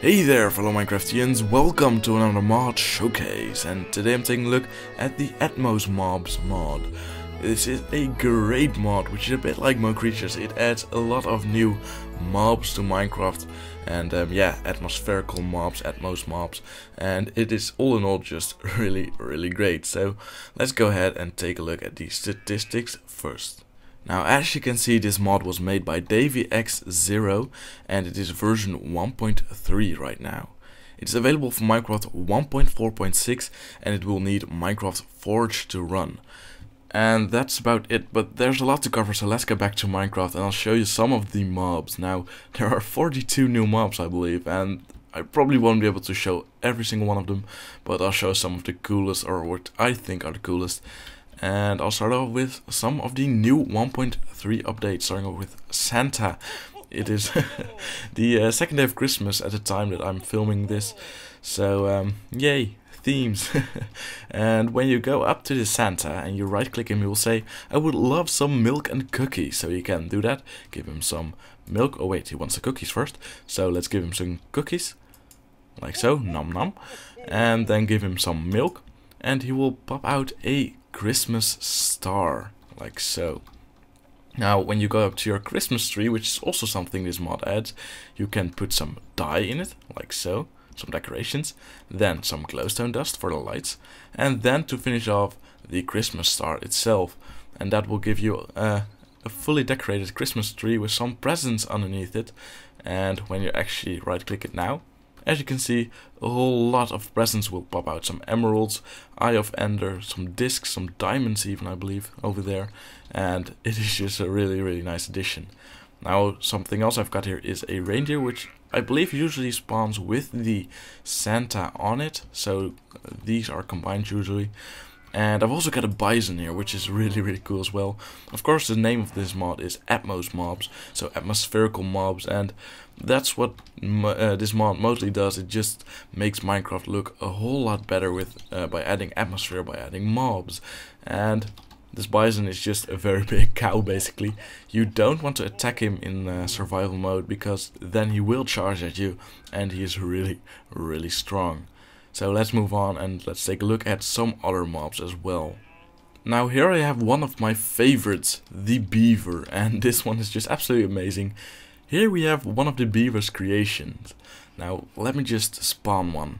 Hey there fellow Minecraftians, welcome to another mod showcase, and today I'm taking a look at the AtmosMobs mod. This is a great mod, which is a bit like Mo Creatures. It adds a lot of new mobs to Minecraft, and yeah, atmospherical mobs, AtmosMobs, and it is all in all just really great. So let's go ahead and take a look at the statistics first. Now, as you can see, this mod was made by DavyX0 and it is version 1.3 right now. It is available for Minecraft 1.4.6 and it will need Minecraft Forge to run. And that's about it, but there's a lot to cover, so let's get back to Minecraft and I'll show you some of the mobs. Now, there are 42 new mobs, I believe, and I probably won't be able to show every single one of them, but I'll show some of the coolest, or what I think are the coolest. And I'll start off with some of the new 1.3 updates, starting off with Santa. It is the second day of Christmas at the time that I'm filming this, so yay, themes. And when you go up to the Santa and you right click him, he will say, I would love some milk and cookies. So you can do that, give him some milk. Oh wait, he wants the cookies first, so let's give him some cookies, like so, nom nom. And then give him some milk and he will pop out a Christmas star, like so. Now when you go up to your Christmas tree, which is also something this mod adds, you can put some dye in it, like so, some decorations, then some glowstone dust for the lights, and then to finish off the Christmas star itself, and that will give you a fully decorated Christmas tree with some presents underneath it. And when you actually right click it now, as you can see, a whole lot of presents will pop out. Some emeralds, Eye of Ender, some discs, some diamonds even, I believe, over there. And it is just a really nice addition. Now, something else I've got here is a reindeer, which I believe usually spawns with the Santa on it. So these are combined usually. And I've also got a bison here, which is really cool as well. Of course, the name of this mod is AtmosMobs, so atmospherical mobs, and that's what this mod mostly does. It just makes Minecraft look a whole lot better with by adding atmosphere, by adding mobs. And this bison is just a very big cow, basically. You don't want to attack him in survival mode, because then he will charge at you, and he is really strong. So let's move on and let's take a look at some other mobs as well. Now here I have one of my favorites, the beaver, and this one is just absolutely amazing. Here we have one of the beaver's creations. Now let me just spawn one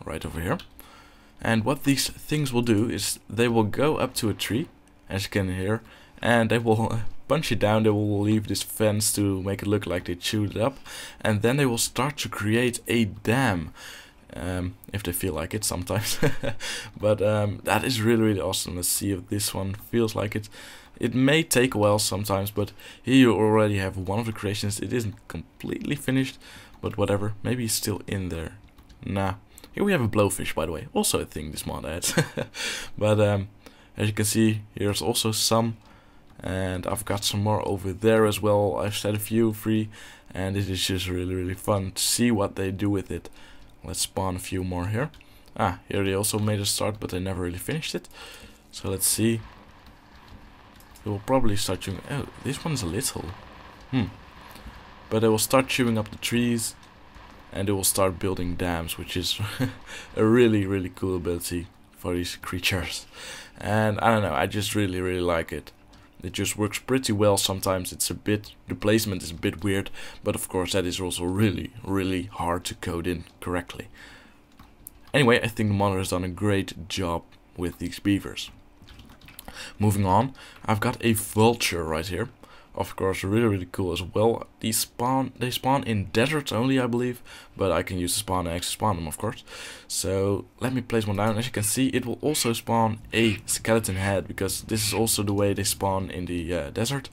right over here. And what these things will do is they will go up to a tree, as you can hear, and they will punch it down. They will leave this fence to make it look like they chewed it up, and then they will start to create a dam. If they feel like it sometimes. But that is really awesome. Let's see if this one feels like it. It may take a while sometimes, but here you already have one of the creations. It isn't completely finished, but whatever, maybe it's still in there. Nah. Here we have a blowfish, by the way, also a thing this mod adds. But as you can see, here's also some, and I've got some more over there as well. I've set a few free, and it is just really fun to see what they do with it. Let's spawn a few more here. Ah, here they also made a start, but they never really finished it. So let's see. They will probably start chewing. Oh, this one's a little. But they will start chewing up the trees, and they will start building dams, which is a really cool ability for these creatures. And I don't know, I just really like it. It just works pretty well. Sometimes it's a bit, the placement is a bit weird, but of course that is also really hard to code in correctly. Anyway, I think the modder has done a great job with these beavers. Moving on, I've got a vulture right here. Of course, really cool as well. They spawn in deserts only, I believe, but I can use the spawn X to spawn them, of course. So let me place one down. As you can see, it will also spawn a skeleton head, because this is also the way they spawn in the desert,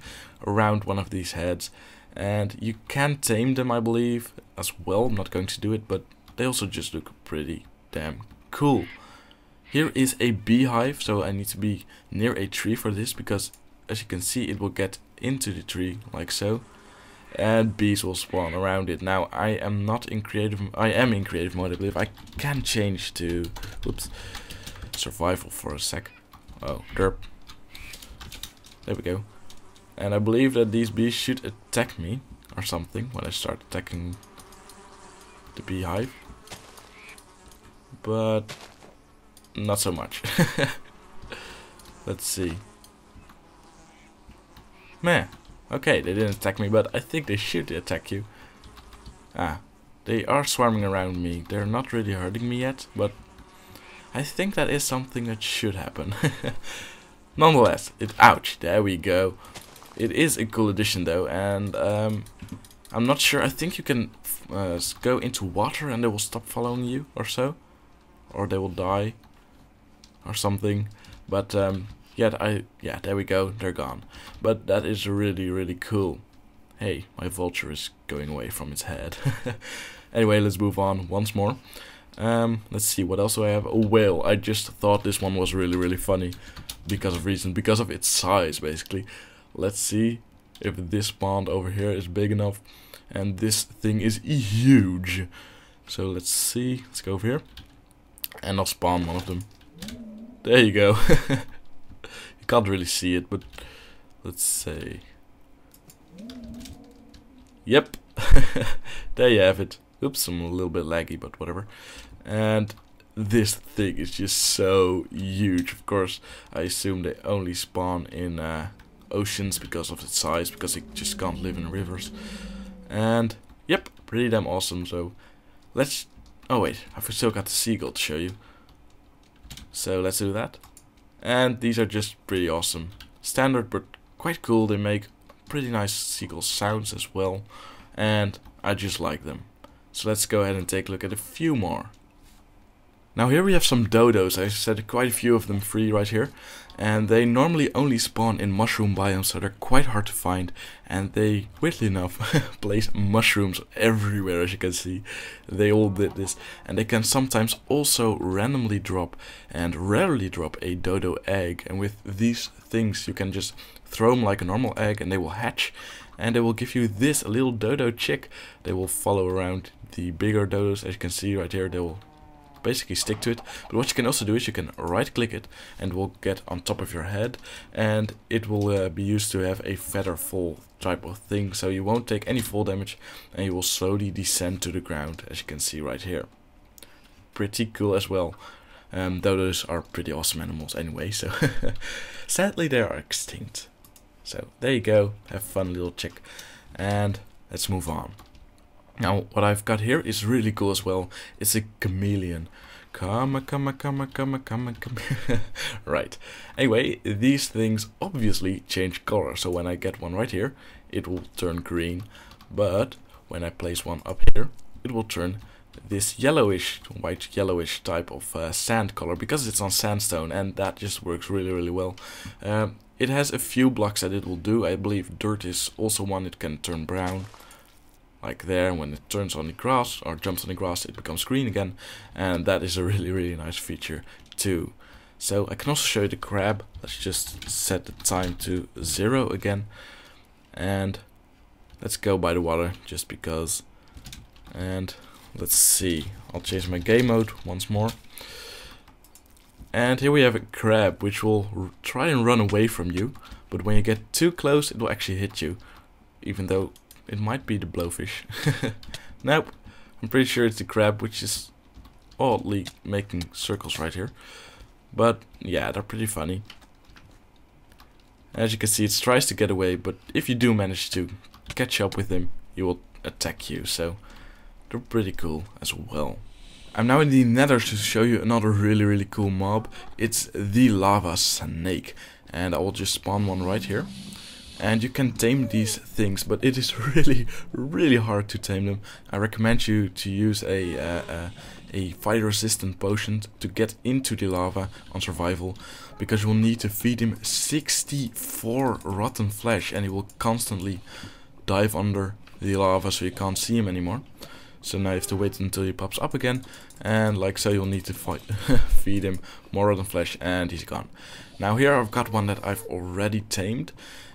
around one of these heads. And you can tame them, I believe, as well. I'm not going to do it, but they also just look pretty damn cool. Here is a beehive, so I need to be near a tree for this, because as you can see, it will get into the tree like so, and bees will spawn around it. Now I am not in creative. I am in creative mode, I believe. I can change to survival for a sec. Oh, derp. There we go. And I believe that these bees should attack me or something when I start attacking the beehive, but not so much. Let's see. Meh. Okay, they didn't attack me, but I think they should attack you. Ah, they are swarming around me. They're not really hurting me yet, but I think that is something that should happen. Nonetheless, ouch, there we go. It is a cool addition though, and I'm not sure. I think you can go into water and they will stop following you or so, or they will die or something. But yeah, there we go. They're gone. But that is really cool. Hey, my vulture is going away from its head. Anyway, let's move on once more. Let's see, what else do I have? A whale. I just thought this one was really funny because of its size, basically. Let's see if this pond over here is big enough. And this thing is huge. So let's see. Let's go over here. And I'll spawn one of them. There you go. You can't really see it, but let's say. Yep. There you have it. Oops, I'm a little bit laggy, but whatever. And this thing is just so huge. Of course, I assume they only spawn in oceans because of its size, because it just can't live in rivers. And yep, pretty damn awesome. So let's. Oh wait, I've still got the seagull to show you. So let's do that. And these are just pretty awesome. Standard, but quite cool. They make pretty nice seagull sounds as well. And I just like them. So let's go ahead and take a look at a few more. Now here we have some dodos. I set quite a few of them free right here. And they normally only spawn in mushroom biomes, so they're quite hard to find. And they, weirdly enough, place mushrooms everywhere, as you can see. They all did this. And they can sometimes also randomly drop and rarely drop a dodo egg. And with these things you can just throw them like a normal egg and they will hatch. And they will give you this, a little dodo chick. They will follow around the bigger dodos, as you can see right here. They will basically stick to it. But what you can also do is you can right click it and it will get on top of your head, and it will be used to have a feather fall type of thing, so you won't take any fall damage and you will slowly descend to the ground, as you can see right here. Pretty cool as well. Dodos are pretty awesome animals anyway, so sadly they are extinct. So there you go, have fun little chick. And let's move on. Now what I've got here is really cool as well. It's a chameleon. Come. Right. Anyway, these things obviously change color. So when I get one right here, it will turn green. But when I place one up here, it will turn this yellowish, white yellowish type of sand color, because it's on sandstone, and that just works really well. It has a few blocks that it will do. I believe dirt is also one. It can turn brown. Like there, when it turns on the grass or jumps on the grass, it becomes green again, and that is a really nice feature too. So I can also show you the crab. Let's just set the time to 0 again, and let's go by the water just because. And let's see, I'll change my game mode once more. And here we have a crab which will try and run away from you, but when you get too close it will actually hit you, even though it might be the blowfish. Nope, I'm pretty sure it's the crab, which is oddly making circles right here. But yeah, they're pretty funny. As you can see, it tries to get away, but if you do manage to catch up with him, he will attack you. So they're pretty cool as well. I'm now in the Nether to show you another really cool mob. It's the lava snake, and I will just spawn one right here. And you can tame these things, but it is really hard to tame them. I recommend you to use a fire resistant potion to get into the lava on survival, because you will need to feed him 64 rotten flesh, and he will constantly dive under the lava so you can't see him anymore. So now you have to wait until he pops up again, and like so you'll need to feed him more rotten flesh, and he's gone. Now here I've got one that I've already tamed.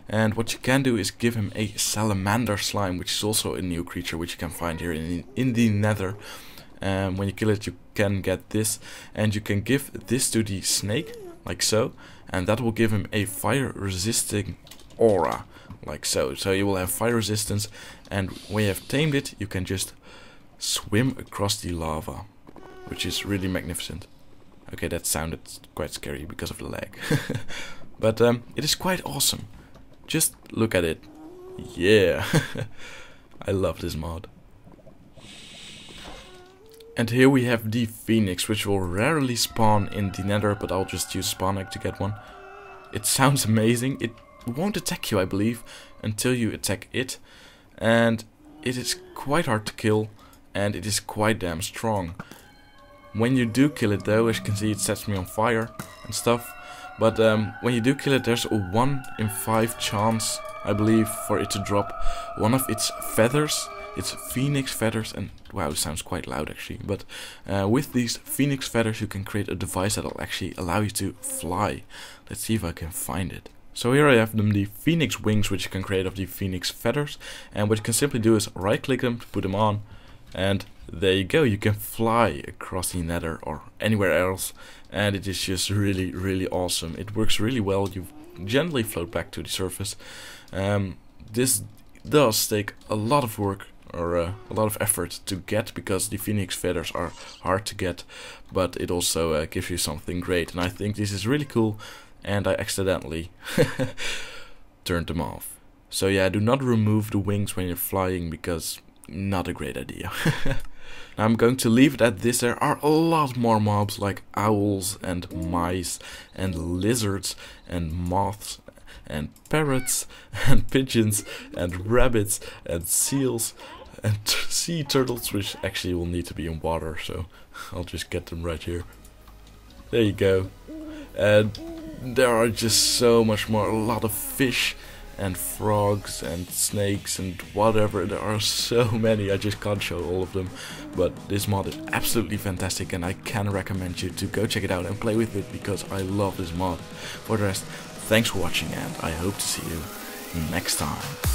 And what you can do is give him a salamander slime, which is also a new creature which you can find here in the Nether. When you kill it, you can get this, and you can give this to the snake, like so, and that will give him a fire resisting aura, like so. So you will have fire resistance, and when you have tamed it, you can just swim across the lava, which is really magnificent. Okay, that sounded quite scary because of the lag. But it is quite awesome. Just look at it. Yeah. I love this mod. And here we have the Phoenix, which will rarely spawn in the Nether, but I'll just use spawn egg to get one. It sounds amazing. It won't attack you, I believe, until you attack it. And it is quite hard to kill, and it is quite damn strong. When you do kill it though, as you can see, it sets me on fire and stuff. But when you do kill it, there's a 1 in 5 chance, I believe, for it to drop one of its feathers. It's Phoenix feathers, and wow, it sounds quite loud actually. But with these Phoenix feathers you can create a device that will actually allow you to fly. Let's see if I can find it. So here I have them, the Phoenix wings, which you can create of the Phoenix feathers. And what you can simply do is right click them to put them on. And there you go, you can fly across the Nether or anywhere else. And it is just really, really awesome. It works really well. You gently float back to the surface. This does take a lot of work, or a lot of effort to get, because the Phoenix feathers are hard to get, but it also gives you something great, and I think this is really cool, and I accidentally turned them off. So yeah, do not remove the wings when you're flying, because not a great idea. Now I'm going to leave it at this. There are a lot more mobs like owls and mice and lizards and moths and parrots and pigeons and rabbits and seals and sea turtles, which actually will need to be in water, so I'll just get them right here. There you go. And there are just so much more, a lot of fish and frogs and snakes and whatever. There are so many, I just can't show all of them, but this mod is absolutely fantastic, and I can recommend you to go check it out and play with it, because I love this mod. For the rest, thanks for watching, and I hope to see you next time.